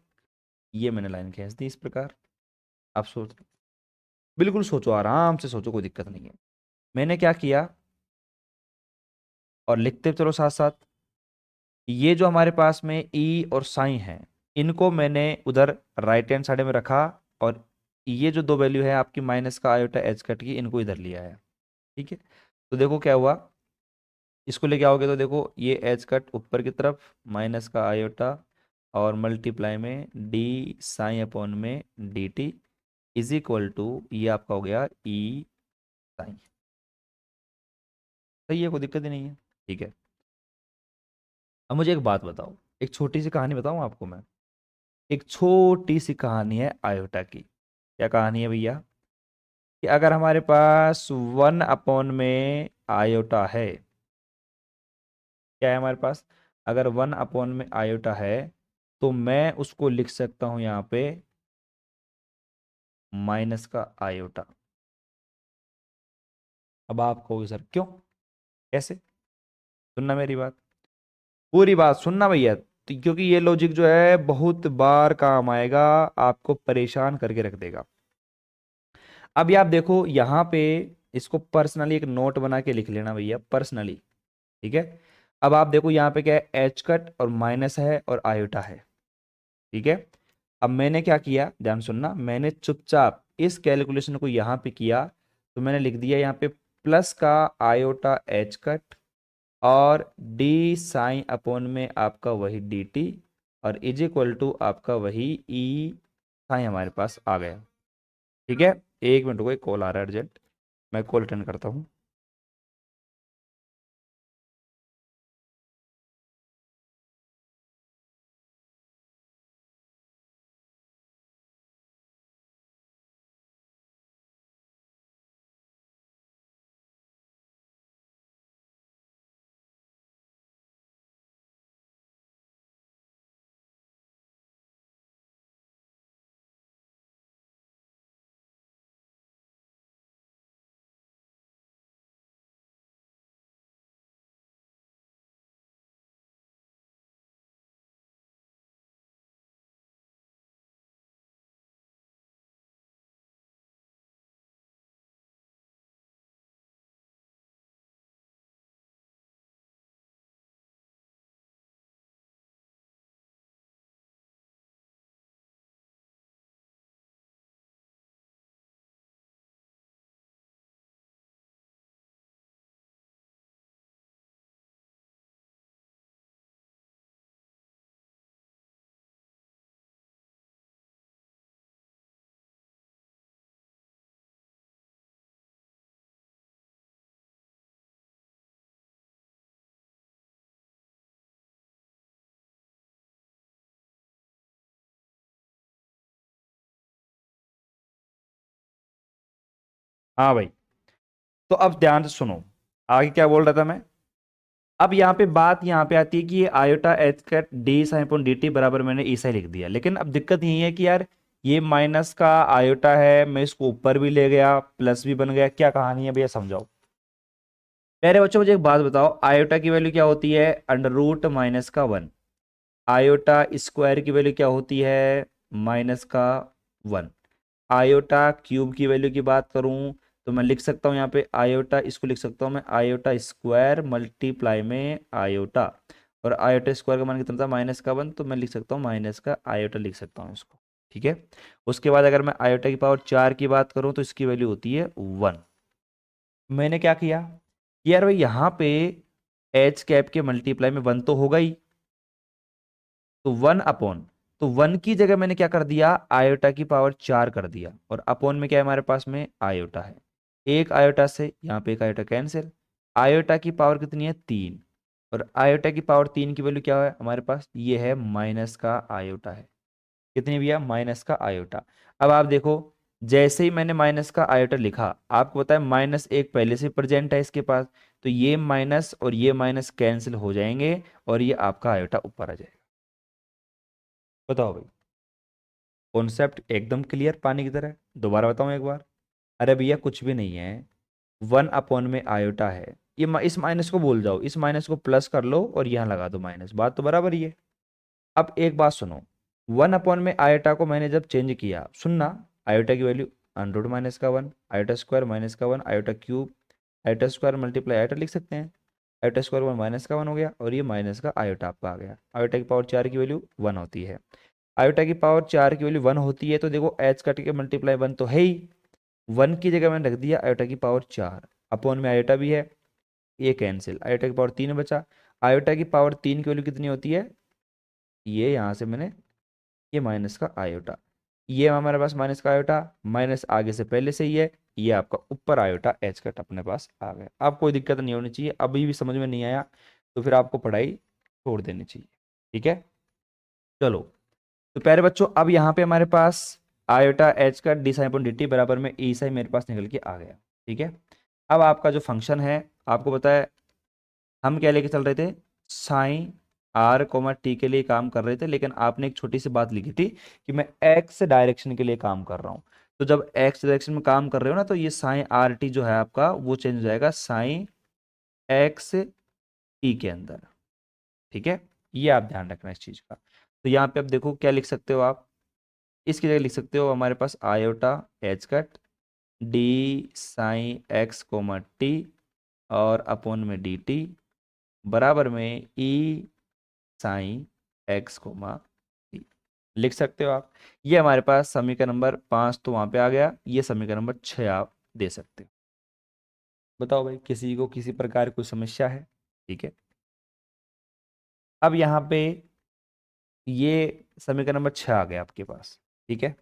ये मैंने लाइन खींच दी इस प्रकार। आप सोच, बिल्कुल सोचो, आराम से सोचो, कोई दिक्कत नहीं है। मैंने क्या किया, और लिखते चलो साथ साथ, ये जो हमारे पास में ई और साइन है, इनको मैंने उधर राइट हैंड साइड में रखा, और ये जो दो वैल्यू है आपकी माइनस का आयोटा एच कट की, इनको इधर लिया है, ठीक है। तो देखो क्या हुआ, इसको लेके आओगे तो देखो ये एच कट ऊपर की तरफ माइनस का आयोटा, और मल्टीप्लाई में डी साइन अपॉन में D T is equal to, ये आपका हो गया ई साइन। सही है, कोई दिक्कत ही नहीं है, ठीक है। अब मुझे एक बात बताओ, एक छोटी सी कहानी बताऊं आपको मैं, एक छोटी सी कहानी है आयोटा की। क्या कहानी है भैया? कि अगर हमारे पास वन अपॉन में आयोटा है, क्या है हमारे पास? अगर वन अपॉन में आयोटा है, तो मैं उसको लिख सकता हूं यहाँ पे माइनस का आयोटा। अब आप कहोगे सर क्यों, कैसे? सुनना मेरी बात, पूरी बात सुनना भैया, तो क्योंकि ये लॉजिक जो है बहुत बार काम आएगा, आपको परेशान करके रख देगा। अभी आप देखो यहाँ पे, इसको पर्सनली एक नोट बना के लिख लेना भैया, पर्सनली, ठीक है। अब आप देखो यहाँ पे क्या है, एच कट और माइनस है और आयोटा है, ठीक है। अब मैंने क्या किया, ध्यान सुनना, मैंने चुपचाप इस कैलकुलेशन को यहाँ पे किया, तो मैंने लिख दिया यहाँ पे प्लस का आयोटा एच कट और डी साइन अपॉन में आपका वही डी टी और इज इक्वल टू आपका वही ई साइन हमारे पास आ गया, ठीक है। एक मिनट को, एक कॉल आ रहा है अर्जेंट, मैं कॉल अटेंड करता हूँ। हाँ भाई, तो अब ध्यान से सुनो, आगे क्या बोल रहा था मैं। अब यहाँ पे बात यहाँ पे आती है कि ये iota h cut d sign upon D t बराबर मैंने ई साइन लिख दिया, लेकिन अब दिक्कत यही है कि यार ये माइनस का आयोटा है, मैं इसको ऊपर भी ले गया, प्लस भी बन गया, क्या कहानी है भैया, समझाओ। पहले बच्चों मुझे एक बात बताओ, आयोटा की वैल्यू क्या होती है, अंडर रूट माइनस का 1। आयोटा स्क्वायर की वैल्यू क्या होती है, माइनस का 1। आयोटा क्यूब की वैल्यू की बात करूं तो मैं लिख सकता हूं यहाँ पे आयोटा, इसको लिख सकता हूं मैं आयोटा स्क्वायर मल्टीप्लाई में आयोटा, और आयोटा स्क्वायर का मान कितना था, माइनस का 1, तो मैं लिख सकता हूँ माइनस का आयोटा लिख सकता हूँ इसको, ठीक है। उसके बाद अगर मैं आयोटा की पावर 4 की बात करूं तो इसकी वैल्यू होती है 1। मैंने क्या किया कि यार भाई यहाँ पे एच कैप के मल्टीप्लाई में 1 तो होगा ही, तो 1 अपॉन, तो 1 की जगह मैंने क्या कर दिया, आयोटा की पावर 4 कर दिया, और अपॉन में क्या है हमारे पास में आयोटा है, एक आयोटा से यहाँ पे एक आयोटा कैंसिल, आयोटा की पावर कितनी है 3, और आयोटा की पावर 3 की वैल्यू क्या है हमारे पास, ये है माइनस का आयोटा है, कितनी भैया, माइनस का आयोटा। अब आप देखो, जैसे ही मैंने माइनस का आयोटा लिखा, आपको पता है माइनस एक पहले से प्रेजेंट है इसके पास, तो ये माइनस और ये माइनस कैंसिल हो जाएंगे और ये आपका आयोटा ऊपर आ जाएगा। बताओ भाई, कॉन्सेप्ट एकदम क्लियर पानी की तरह, दोबारा बताऊं एक बार। अरे भैया कुछ भी नहीं है, 1 अपॉन में आयोटा है, ये इस माइनस को भूल जाओ, इस माइनस को प्लस कर लो और यहाँ लगा दो माइनस, बात तो बराबर ही है। अब एक बात सुनो, 1 अपॉन में आयोटा को मैंने जब चेंज किया, सुनना, आयोटा की वैल्यू अंडर माइनस का 1, आयोटा स्क्वायर माइनस का 1, iota cube, iota square multiply iota लिख सकते हैं, आयोटा स्क्वायर 1 माइनस का 1 हो गया, और ये माइनस का आयोटा आपका आ गया। आयोटा की पावर 4 की वैल्यू 1 होती है, आयोटा की पावर 4 की वैल्यू 1 होती है, तो देखो एच कट के मल्टीप्लाई 1 तो है ही, 1 की जगह मैंने रख दिया आयोटा की पावर 4, अपॉन में आयोटा भी है, ये कैंसिल, आयोटा की पावर 3 बचा। आयोटा की पावर 3 की वैल्यू कितनी होती है, ये यहाँ से मैंने, ये माइनस का आयोटा, ये हमारे पास माइनस का आयोटा, माइनस आगे से पहले से ही है, ये आपका ऊपर आयोटा एच कट अपने पास आ गया। अब कोई दिक्कत नहीं होनी चाहिए, अभी भी समझ में नहीं आया तो फिर आपको पढ़ाई छोड़ देनी चाहिए, ठीक है। चलो, तो प्यारे बच्चों, अब यहाँ पे हमारे पास आयोटा एच का D sign upon D t बराबर में ई साइन मेरे पास निकल के आ गया, ठीक है। अब आपका जो फंक्शन है, आपको पता है हम क्या लेके चल रहे थे, साइन आर कोमा टी के लिए काम कर रहे थे, लेकिन आपने एक छोटी सी बात लिखी थी कि मैं एक्स डायरेक्शन के लिए काम कर रहा हूँ, तो जब एक्स डायरेक्शन में काम कर रहे हो ना, तो ये साइन आर टी जो है आपका वो चेंज हो जाएगा साइन एक्स ई के अंदर। ठीक है, ये आप ध्यान रखना इस चीज का। तो यहाँ पे अब देखो क्या लिख सकते हो आप, इसकी जगह लिख सकते हो हमारे पास iota h cut d psi x comma t और अपॉन में डी टी बराबर में e psi x comma t लिख सकते हो आप। ये हमारे पास समीकरण नंबर 5 तो वहां पे आ गया, ये समीकरण नंबर 6 आप दे सकते हो। बताओ भाई, किसी को किसी प्रकार कोई समस्या है? ठीक है, अब यहाँ पे ये समीकरण नंबर 6 आ गया आपके पास। ठीक है,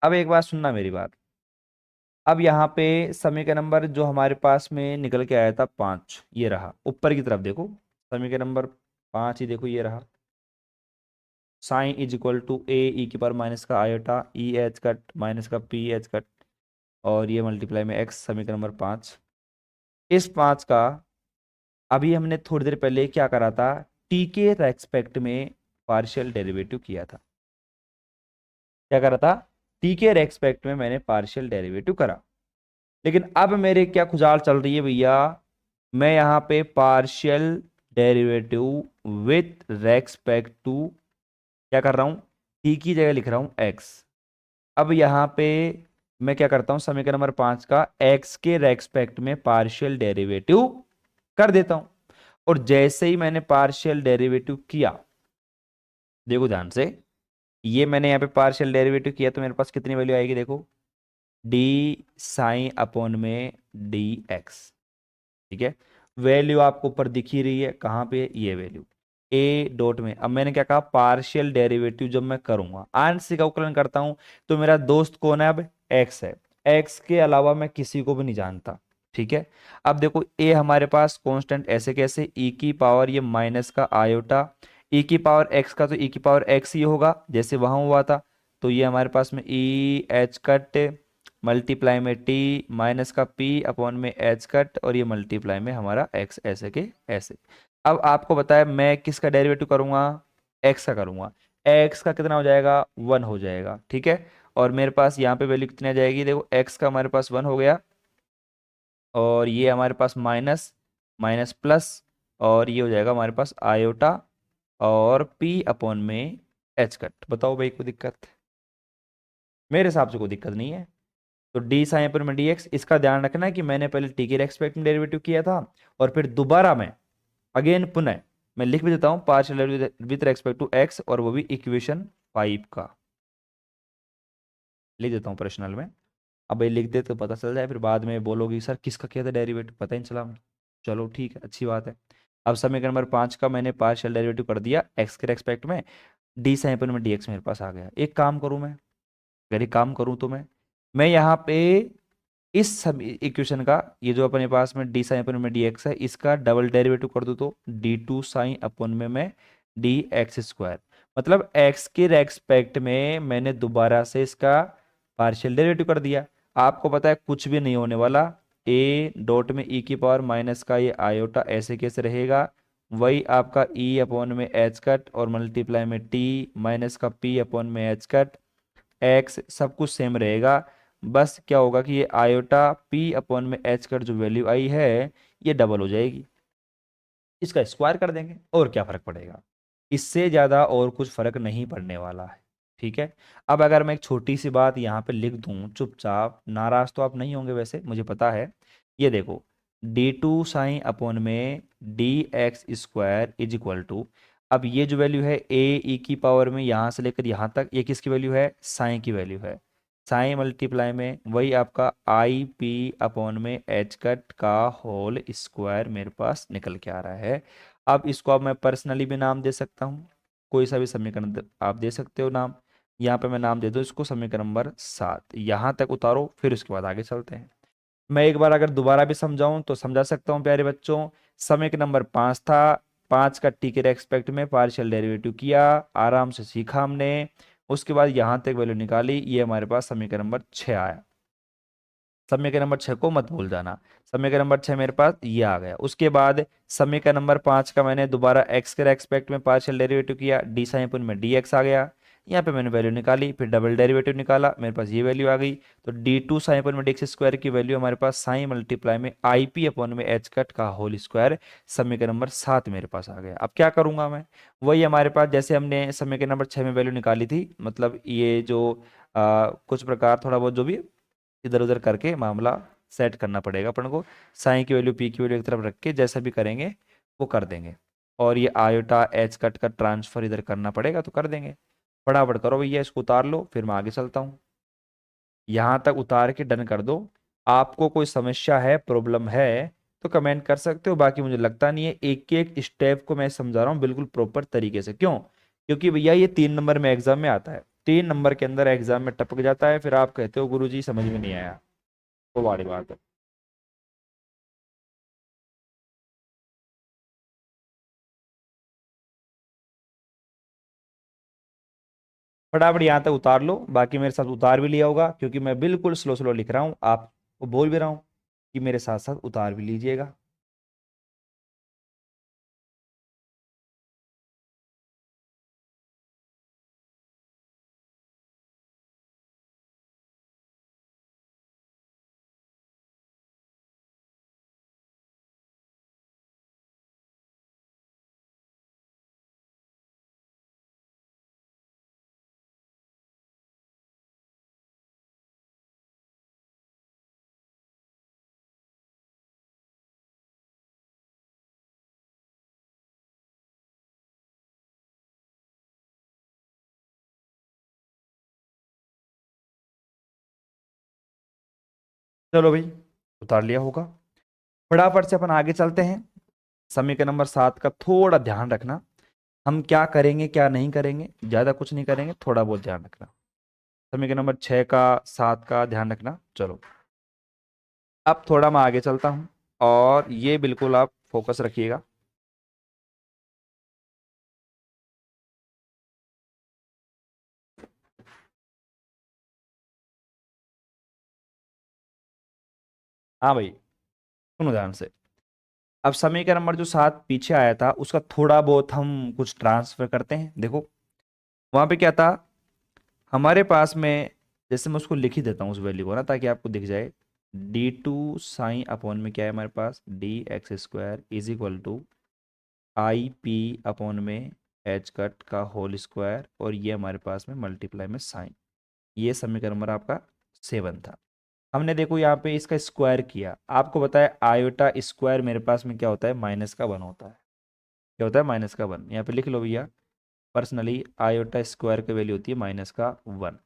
अब एक बात सुनना मेरी बात। अब यहाँ पे समीकरण नंबर जो हमारे पास में निकल के आया था 5, ये रहा ऊपर की तरफ देखो, समीकरण नंबर 5 ही देखो, ये रहा sign is equal to A e की पावर माइनस का iota E H cut minus का पी एच कट और ये मल्टीप्लाई में एक्स, समीकरण नंबर 5। इस 5 का अभी हमने थोड़ी देर पहले क्या करा था, टी के रेस्पेक्ट में पार्शियल डेरिवेटिव किया था। क्या करा था, टी के रेस्पेक्ट में मैंने पार्शियल डेरिवेटिव करा। लेकिन अब मेरे क्या खुजाल चल रही है भैया, मैं यहाँ पे partial derivative with respect to क्या कर रहा हूँ, टी की जगह लिख रहा हूँ एक्स। अब यहाँ पे मैं क्या करता हूँ, समीकरण नंबर 5 का एक्स के रेस्पेक्ट में पार्शियल डेरिवेटिव कर देता हूँ। और जैसे ही मैंने पार्शियल डेरिवेटिव किया, देखो ध्यान से, ये मैंने यहाँ पे पार्शियल डेरिवेटिव किया तो मेरे पास कितनी वैल्यू आएगी, देखो डी साइन अपॉन में डी एक्स। ठीक है, वैल्यू आपको ऊपर दिख ही रही है, कहाँ पे, ये वैल्यू ए डॉट में। अब मैंने क्या कहा, पार्शियल डेरिवेटिव जब मैं करूंगा, आंशिक अवकलन करता हूं, तो मेरा दोस्त कौन है, अब एक्स है। एक्स के अलावा मैं किसी को भी नहीं जानता। ठीक है, अब देखो ए हमारे पास कांस्टेंट ऐसे कैसे, ई की पावर ये माइनस का आयोटा ई की पावर एक्स का, तो ई की पावर एक्स ही होगा जैसे वहां हुआ था। तो ये हमारे पास में ई एच कट मल्टीप्लाई में टी माइनस का पी अपॉन में एच कट और ये मल्टीप्लाई में हमारा एक्स, ऐसे के ऐसे। अब आपको बताया मैं किसका डेरिवेटिव करूंगा, एक्स का करूंगा। एक्स का कितना हो जाएगा, 1 हो जाएगा। ठीक है, और मेरे पास यहाँ पे वैल्यू कितनी आ जाएगी, देखो एक्स का हमारे पास 1 हो गया और ये हमारे पास माइनस माइनस प्लस और ये हो जाएगा हमारे पास आयोटा और पी अपॉन में एच कट। बताओ भाई कोई दिक्कत? मेरे हिसाब से कोई दिक्कत नहीं है। तो डी साइन पर में डी एक्स, इसका ध्यान रखना है कि मैंने पहले टी के रेस्पेक्ट में डेरिवेटिव किया था और फिर दोबारा मैं अगेन पुनः मैं लिख भी देता हूं partial with respect to x, और वो भी इक्वेशन 5 का लिख देता हूं पर्सनल में। अब ये लिख दे तो पता चल जाए, फिर बाद में बोलोगी सर किसका किया था डेरिवेटिव, पता ही नहीं चला। चलो ठीक है, अच्छी बात है। अब समीकरण नंबर 5 का मैंने पार्शियल डेरिवेटिव कर दिया एक्स के रेस्पेक्ट में, डी साइन पर में डी एक्स मेरे पास आ गया। एक काम करूं मैं, अगर एक काम करूं तो मैं यहाँ पे इस सब इक्वेशन का, ये जो अपने पास में डी साइन अपन में डी एक्स है, इसका डबल डेरिवेटिव कर दूं तो डी टू साइन अपन में मैं डी एक्स स्क्वायर, मतलब एक्स के रेस्पेक्ट में मैंने दोबारा से इसका पार्शियल डेरिवेटिव कर दिया। आपको पता है कुछ भी नहीं होने वाला, ए डॉट में ई की पावर माइनस का ये आयोटा ऐसे कैसे रहेगा, वही आपका ई अपॉन में एच कट और मल्टीप्लाई में टी माइनस का पी अपॉन में एच कट एक्स, सब कुछ सेम रहेगा। बस क्या होगा कि ये आयोटा पी अपॉन में एच कर जो वैल्यू आई है ये डबल हो जाएगी, इसका स्क्वायर कर देंगे और क्या फर्क पड़ेगा, इससे ज़्यादा और कुछ फर्क नहीं पड़ने वाला है। ठीक है, अब अगर मैं एक छोटी सी बात यहाँ पे लिख दूँ चुपचाप, नाराज तो आप नहीं होंगे वैसे मुझे पता है। ये देखो डी टू साइन अपॉन में d x square is equal to, अब ये जो वैल्यू है ए ई की पावर में यहाँ से लेकर यहाँ तक ये किसकी वैल्यू है, साइन की वैल्यू है। साइन मल्टीप्लाई में वही आपका आई पी अपॉन में एच कट का होल स्क्वायर मेरे पास निकल के आ रहा है। अब इसको अब मैं पर्सनली भी नाम दे सकता हूँ, कोई सा भी समीकरण आप दे सकते हो नाम। यहाँ पे मैं नाम दे दूँ इसको समीकरण नंबर 7, यहाँ तक उतारो फिर उसके बाद आगे चलते हैं। मैं एक बार अगर दोबारा भी समझाऊं तो समझा सकता हूं प्यारे बच्चों। समीकरण नंबर 5 था, 5 का टी के रेस्पेक्ट में पार्शियल डेरिवेटिव किया, आराम से सीखा हमने, उसके बाद यहां तक वैल्यू निकाली, ये हमारे पास समीकरण नंबर 6 आया। समीकरण नंबर 6 को मत भूल जाना, समीकरण नंबर 6 मेरे पास ये आ गया। उसके बाद समीकरण नंबर 5 का मैंने दोबारा एक्स के रेस्पेक्ट में पार्शियल डेरिवेटिव किया, डी साइन में डी एक्स आ गया। यहाँ पे मैंने वैल्यू निकाली, फिर डबल डेरिवेटिव निकाला, मेरे पास ये वैल्यू आ गई। तो d2 साइन अपॉन में dx स्क्वायर की वैल्यू हमारे पास साइन मल्टीप्लाई में IP अपॉन में एच कट का होल स्क्वायर, समीकरण नंबर 7 मेरे पास आ गया। अब क्या करूंगा मैं, वही हमारे पास जैसे हमने समीकरण नंबर 6 में वैल्यू निकाली थी, मतलब ये जो कुछ प्रकार थोड़ा बहुत जो भी इधर उधर करके मामला सेट करना पड़ेगा अपन को। साइन की वैल्यू पी की वैल्यू एक तरफ रख के जैसा भी करेंगे वो कर देंगे, और ये आयोटा एच कट का ट्रांसफर इधर करना पड़ेगा तो कर देंगे। फटाफट करो भैया, इसको उतार लो, फिर मैं आगे चलता हूँ। यहाँ तक उतार के डन कर दो। आपको कोई समस्या है, प्रॉब्लम है तो कमेंट कर सकते हो, बाकी मुझे लगता नहीं है। एक एक स्टेप को मैं समझा रहा हूँ बिल्कुल प्रॉपर तरीके से। क्यों? क्योंकि भैया ये 3 नंबर में एग्जाम में आता है, 3 नंबर के अंदर एग्जाम में टपक जाता है, फिर आप कहते हो गुरुजी समझ में नहीं आया। वो बड़ी बात है। फटाफट यहाँ तक उतार लो, बाकी मेरे साथ उतार भी लिया होगा क्योंकि मैं बिल्कुल स्लो स्लो लिख रहा हूँ, आपको बोल भी रहा हूँ कि मेरे साथ साथ उतार भी लीजिएगा। चलो भाई, उतार लिया होगा। फटाफट से अपन आगे चलते हैं। समीकरण नंबर 7 का थोड़ा ध्यान रखना, हम क्या करेंगे क्या नहीं करेंगे, ज्यादा कुछ नहीं करेंगे, थोड़ा बहुत ध्यान रखना। समीकरण नंबर 6 का 7 का ध्यान रखना। चलो अब थोड़ा मैं आगे चलता हूँ, और ये बिल्कुल आप फोकस रखिएगा। हाँ भाई, सुनो ध्यान से। अब समीकरण नंबर जो 7 पीछे आया था उसका थोड़ा बहुत हम कुछ ट्रांसफर करते हैं। देखो वहां पे क्या था हमारे पास में, जैसे मैं उसको लिख ही देता हूँ उस वैल्यू को ना, ताकि आपको दिख जाए। d2 साइन अपॉन में क्या है हमारे पास, dx square is equal to IP upon में एच कट का होल स्क्वायर, और ये हमारे पास में मल्टीप्लाई में साइन। ये समीकरण नंबर आपका 7 था। हमने देखो यहाँ पे इसका स्क्वायर किया, आपको बताया आयोटा स्क्वायर मेरे पास में क्या होता है, -1 होता है। क्या होता है, -1। यहाँ पे लिख लो भैया, पर्सनली आयोटा स्क्वायर की वैल्यू होती है -1।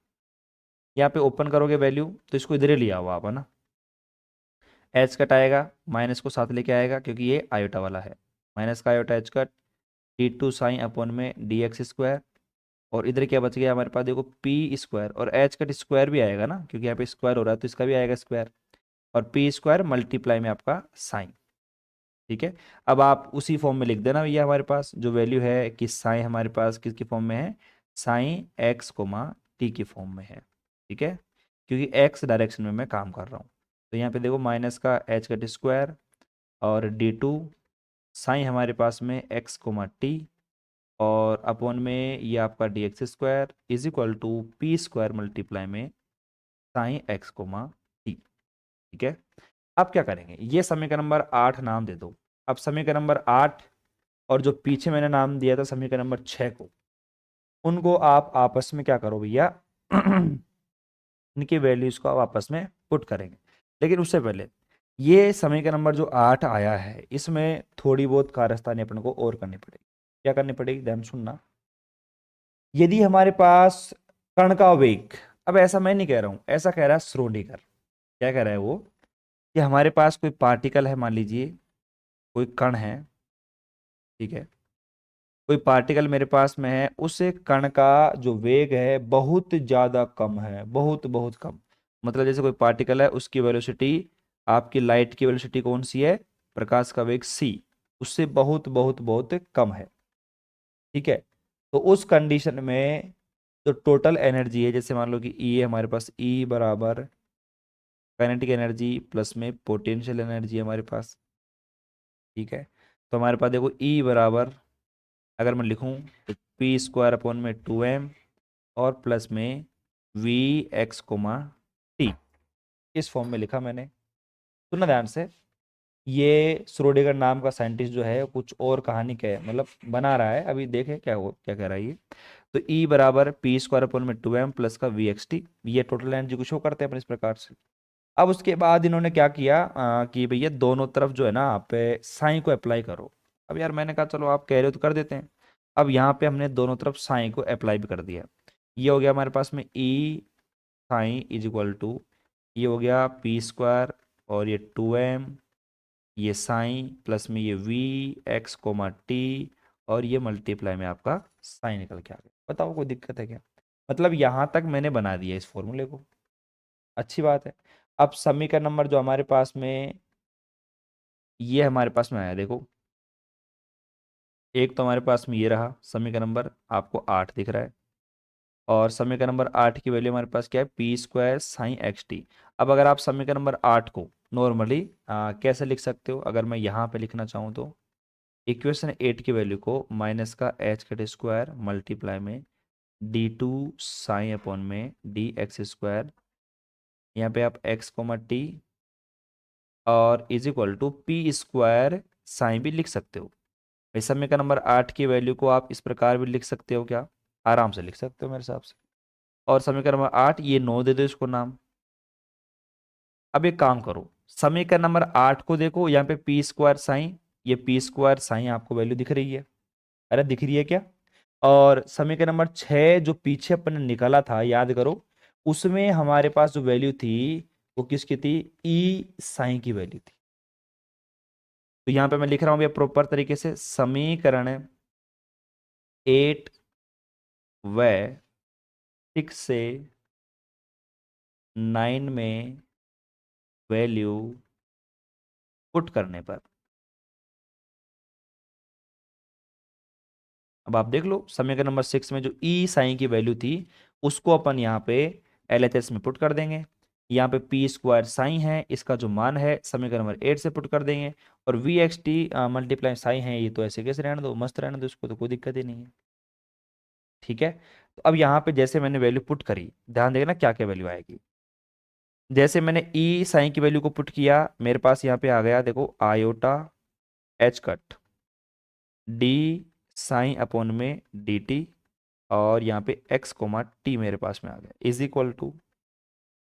यहाँ पे ओपन करोगे वैल्यू तो इसको इधर ही लिया हुआ आप, है ना। एच कट आएगा, माइनस को साथ लेके आएगा क्योंकि ये आयोटा वाला है। माइनस का iota h cut, d2 sign upon में dx स्क्वायर, और इधर क्या बच गया हमारे पास, देखो पी स्क्वायर, और एच कट स्क्वायर भी आएगा ना क्योंकि यहाँ पे स्क्वायर हो रहा है तो इसका भी आएगा स्क्वायर, और पी स्क्वायर मल्टीप्लाई में आपका साइन। ठीक है। अब आप उसी फॉर्म में लिख देना भैया, हमारे पास जो वैल्यू है कि साइन हमारे पास किसकी फॉर्म में है, साइन एक्स कोमा टी की फॉर्म में है। ठीक है, क्योंकि एक्स डायरेक्शन में मैं काम कर रहा हूँ। तो यहाँ पे देखो माइनस का एच कट स्क्वायर, और d2 साइन हमारे पास में एक्स कोमा टी, और अपॉन में ये आपका dx square is equal to p square multiply में साइन एक्स कोमा टी। ठीक है। अब क्या करेंगे, ये समीकरण नंबर 8 नाम दे दो। अब समीकरण नंबर 8 और जो पीछे मैंने नाम दिया था समीकरण नंबर 6 को, उनको आप आपस में क्या करो भैया इनकी वैल्यूज को आप आपस में पुट करेंगे। लेकिन उससे पहले ये समीकरण नंबर जो 8 आया है इसमें थोड़ी बहुत कारस्तानी अपन को और करनी पड़ेगी। क्या करनी पड़ेगी, ध्यान सुनना। यदि हमारे पास कण का वेग, अब ऐसा मैं नहीं कह रहा हूं, ऐसा कह रहा है श्रोडिंगर। क्या कह रहा है वो, कि हमारे पास कोई पार्टिकल है, मान लीजिए कोई कण है। ठीक है, कोई पार्टिकल मेरे पास में है, उस कण का जो वेग है बहुत ज्यादा कम है, बहुत बहुत कम। मतलब जैसे कोई पार्टिकल है, उसकी वेलोसिटी, आपकी लाइट की वेलोसिटी कौन सी है, प्रकाश का वेग c, उससे बहुत बहुत बहुत कम है। ठीक है। तो उस कंडीशन में जो टोटल एनर्जी है, जैसे मान लो कि E है हमारे पास, E बराबर काइनेटिक एनर्जी प्लस में पोटेंशियल एनर्जी है हमारे पास। ठीक है। तो हमारे पास देखो E बराबर, अगर मैं लिखूं तो पी स्क्वायर अपॉन में 2m, और प्लस में वी एक्स कोमा टी, इस फॉर्म में लिखा मैंने। सुनना ध्यान से, ये श्रोडिंगर नाम का साइंटिस्ट जो है कुछ और कहानी के मतलब बना रहा है, अभी देखे क्या कह रहा है ये। तो E बराबर पी स्क्वायर अपॉन में 2m प्लस का वी एक्स टी, ये टोटल एनर्जी को शो करते हैं अपन इस प्रकार से। अब उसके बाद इन्होंने क्या किया कि भैया दोनों तरफ जो है ना आप साइन को अप्लाई करो। अब यार मैंने कहा चलो आप कह रहे हो तो कर देते हैं। अब यहाँ पे हमने दोनों तरफ साइन को अप्लाई भी कर दिया। ये हो गया हमारे पास में e sign is equal to, ये हो गया पी स्क्वायर और ये 2m, ये साइन प्लस में ये वी एक्स कोमा टी, और ये मल्टीप्लाई में आपका साइन निकल के आ गया। बताओ कोई दिक्कत है क्या? मतलब यहाँ तक मैंने बना दिया इस फॉर्मूले को, अच्छी बात है। अब समीकरण नंबर जो हमारे पास में ये हमारे पास में आया, देखो एक तो हमारे पास में ये रहा समीकरण नंबर आपको 8 दिख रहा है, और समीकरण नंबर 8 की वैल्यू हमारे पास क्या है, P square sine x T. अब अगर आप समीकरण नंबर 8 को नॉर्मली कैसे लिख सकते हो, अगर मैं यहाँ पे लिखना चाहूँ तो इक्वेशन 8 की वैल्यू को माइनस का एच कट स्क्वायर मल्टीप्लाई में डी टू साइन अपॉन में डी एक्स स्क्वायर, यहाँ पे आप एक्स कोमा टी और is equal to p square psi भी लिख सकते हो। इस समीकरण नंबर 8 की वैल्यू को आप इस प्रकार भी लिख सकते हो क्या, आराम से लिख सकते हो मेरे हिसाब से। और समीकरण नंबर 8 ये 9 दे दो इसको नाम। अब एक काम करो, समीकरण नंबर 8 को देखो, यहाँ पे पी स्क्वायर साइन, ये पी स्क्वायर साइन आपको वैल्यू दिख रही है, अरे दिख रही है क्या? और समीकरण नंबर 6 जो पीछे अपन ने निकाला था याद करो, उसमें हमारे पास जो वैल्यू थी वो किसकी थी, ई साइन की वैल्यू थी। तो यहाँ पे मैं लिख रहा हूँ भैया प्रॉपर तरीके से, समीकरण 8 व 6 से 9 में वैल्यू पुट करने पर, अब आप देख लो समीकरण नंबर 6 में जो ई साइन की वैल्यू थी उसको अपन यहाँ पे एलएचएस में पुट कर देंगे। यहाँ पे पी स्क्वायर साइन है, इसका जो मान है समीकरण नंबर 8 से पुट कर देंगे, और v x t multiply psi है, ये तो ऐसे कैसे रहने दो, मस्त रहने दो, इसको तो कोई दिक्कत ही नहीं है। ठीक है, तो अब यहाँ पे जैसे मैंने वैल्यू पुट करी, ध्यान देना क्या क्या वैल्यू आएगी। जैसे मैंने ई साइन की वैल्यू को पुट किया, मेरे पास यहाँ पे आ गया देखो iota h cut d sign upon में डी टी, और यहाँ पे x कोमा टी मेरे पास में आ गया इज इक्वल टू।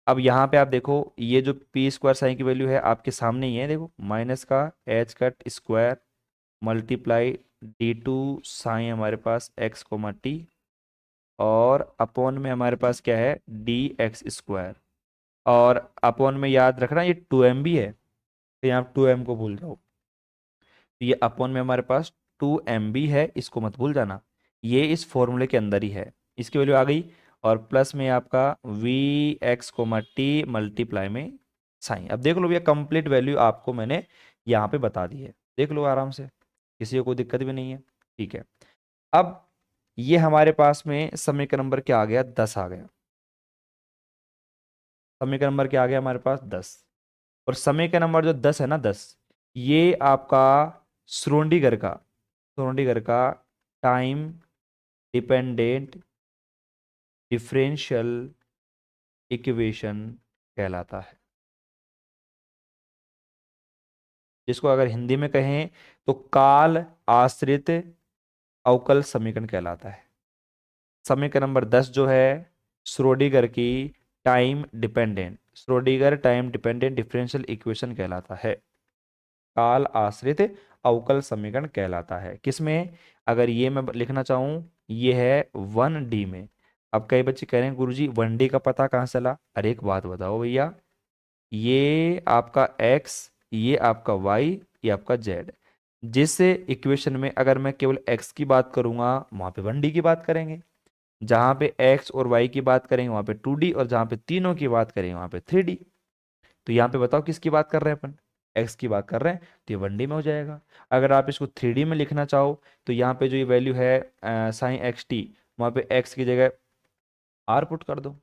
अब यहाँ पे आप देखो ये जो पी स्क्वायर साइन की वैल्यू है आपके सामने ही है, देखो माइनस का h cut square multiply d two psi हमारे पास x कोमा टी, और अपॉन में हमारे पास क्या है डी एक्स स्क्वायर, और अपॉन में याद रखना ये 2m भी है, तो यहाँ 2m को भूल जाओ। तो ये अपॉन में हमारे पास 2m भी है, इसको मत भूल जाना, ये इस फॉर्मूले के अंदर ही है, इसकी वैल्यू आ गई। और प्लस में आपका v x comma t multiply में साइन। अब देख लो भैया कंप्लीट वैल्यू आपको मैंने यहाँ पे बता दी है, देख लो आराम से, किसी को कोई दिक्कत भी नहीं है। ठीक है, अब ये हमारे पास में समीकरण नंबर क्या आ गया, 10 आ गया। समीकरण नंबर क्या आ गया हमारे पास, 10। और समीकरण नंबर जो 10 है ना, 10 ये आपका श्रोडिंगर का टाइम डिपेंडेंट डिफरेंशियल इक्वेशन कहलाता है, जिसको अगर हिंदी में कहें तो काल आश्रित अवकल समीकरण कहलाता है। समीकरण नंबर 10 जो है श्रोडिंगर की Schrodinger time dependent differential equation कहलाता है, काल आश्रित अवकल समीकरण कहलाता है। किसमें, अगर ये मैं लिखना चाहूँ ये है 1D में। अब कई बच्चे कह रहे हैं गुरुजी 1D का पता कहाँ चला, अरे एक बात बताओ भैया, ये आपका x, ये आपका y, ये आपका z, जिस इक्वेशन में अगर मैं केवल x की बात करूंगा वहां पे 1D की बात करेंगे, जहां पे x और y की बात करेंगे वहां पे 2D, और जहां पे तीनों की बात करेंगे वहां पे 3D। तो यहाँ पे बताओ किसकी बात कर रहे हैं अपन, x की बात कर रहे हैं, तो ये 1D में हो जाएगा। अगर आप इसको 3D में लिखना चाहो तो यहाँ पे जो ये वैल्यू है साइन एक्स टी, वहाँ पे x की जगह r पुट कर दो,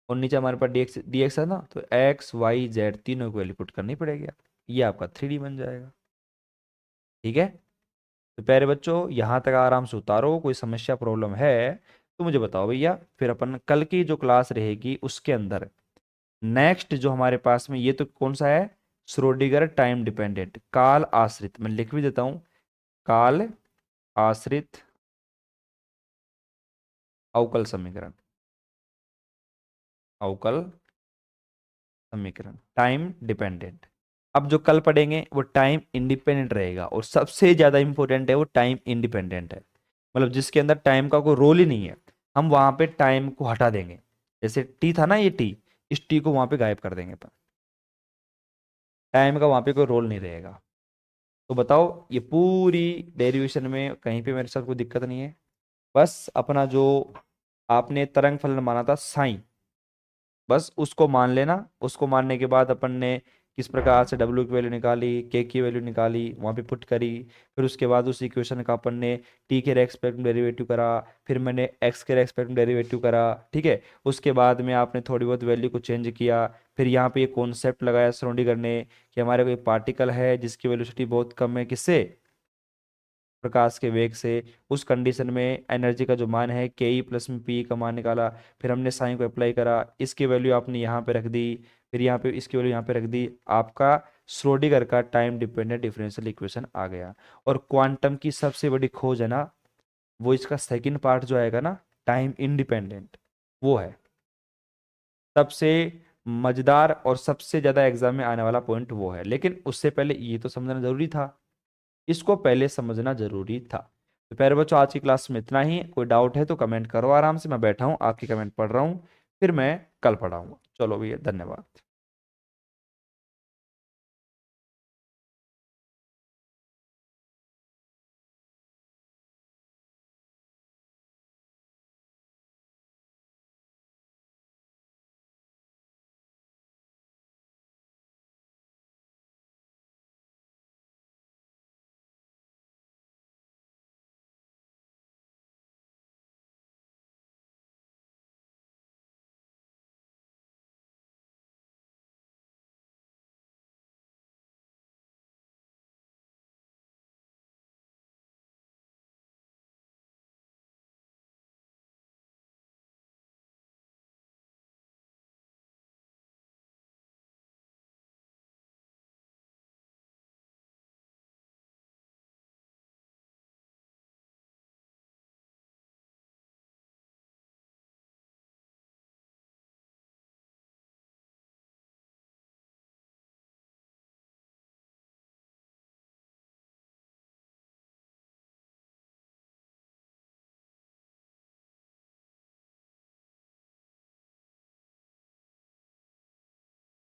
और नीचे हमारे पास dx है ना, तो x y z तीनों की वैल्यू पुट करनी पड़ेगी, ये आपका 3D बन जाएगा। ठीक है, तो प्यारे बच्चों यहाँ तक आराम से उतारो, कोई समस्या प्रॉब्लम है तो मुझे बताओ भैया, फिर अपन कल की जो क्लास रहेगी उसके अंदर नेक्स्ट जो हमारे पास में, ये तो कौन सा है, श्रोडिंगर टाइम डिपेंडेंट, काल आश्रित, मैं लिख भी देता हूं, काल आश्रित अवकल समीकरण, अवकल समीकरण टाइम डिपेंडेंट। अब जो कल पढ़ेंगे वो टाइम इंडिपेंडेंट रहेगा, और सबसे ज्यादा इंपॉर्टेंट है वो टाइम इंडिपेंडेंट है, मतलब जिसके अंदर टाइम का कोई रोल ही नहीं है। हम वहां पे टाइम को हटा देंगे, जैसे टी था ना, ये टी, इस टी को वहां पे गायब कर देंगे अपन, टाइम का वहां पे कोई रोल नहीं रहेगा। तो बताओ, ये पूरी डेरिवेशन में कहीं पे मेरे साथ कोई दिक्कत नहीं है। बस अपना जो आपने तरंग फलन माना था साइन, बस उसको मान लेना। उसको मानने के बाद अपन ने किस प्रकार से डब्ल्यू की वैल्यू निकाली, के की वैल्यू निकाली, वहां पे पुट करी, फिर उसके बाद उस इक्वेशन का अपन ने टी के रेस्पेक्ट में डेरिवेटिव करा, फिर मैंने एक्स के रेस्पेक्ट में डेरिवेटिव करा, ठीक है। उसके बाद में आपने थोड़ी बहुत वैल्यू को चेंज किया, फिर यहाँ पे ये कॉन्सेप्ट लगाया श्रोडिंगर ने कि हमारे कोई पार्टिकल है जिसकी वेलोसिटी बहुत कम है, किससे, प्रकाश के वेग से। उस कंडीशन में एनर्जी का जो मान है के ई प्लस में पी का मान निकाला, फिर हमने साइन को अप्लाई करा, इसकी वैल्यू आपने यहाँ पे रख दी, फिर यहाँ पे इसकी वैल्यू यहाँ पे रख दी, आपका श्रोडिंगर का टाइम डिपेंडेंट डिफरेंशियल इक्वेशन आ गया। और क्वांटम की सबसे बड़ी खोज है ना, वो इसका सेकंड पार्ट जो आएगा ना, टाइम इंडिपेंडेंट, वो है सबसे मजेदार और सबसे ज्यादा एग्जाम में आने वाला पॉइंट, वो है। लेकिन उससे पहले ये तो समझना जरूरी था, इसको पहले समझना जरूरी था। तो प्यारे बच्चों, आज की क्लास में इतना ही। कोई डाउट है तो कमेंट करो आराम से, मैं बैठा हूँ आपकी कमेंट पढ़ रहा हूँ, फिर मैं कल पढ़ाऊंगा। चलो भैया, धन्यवाद।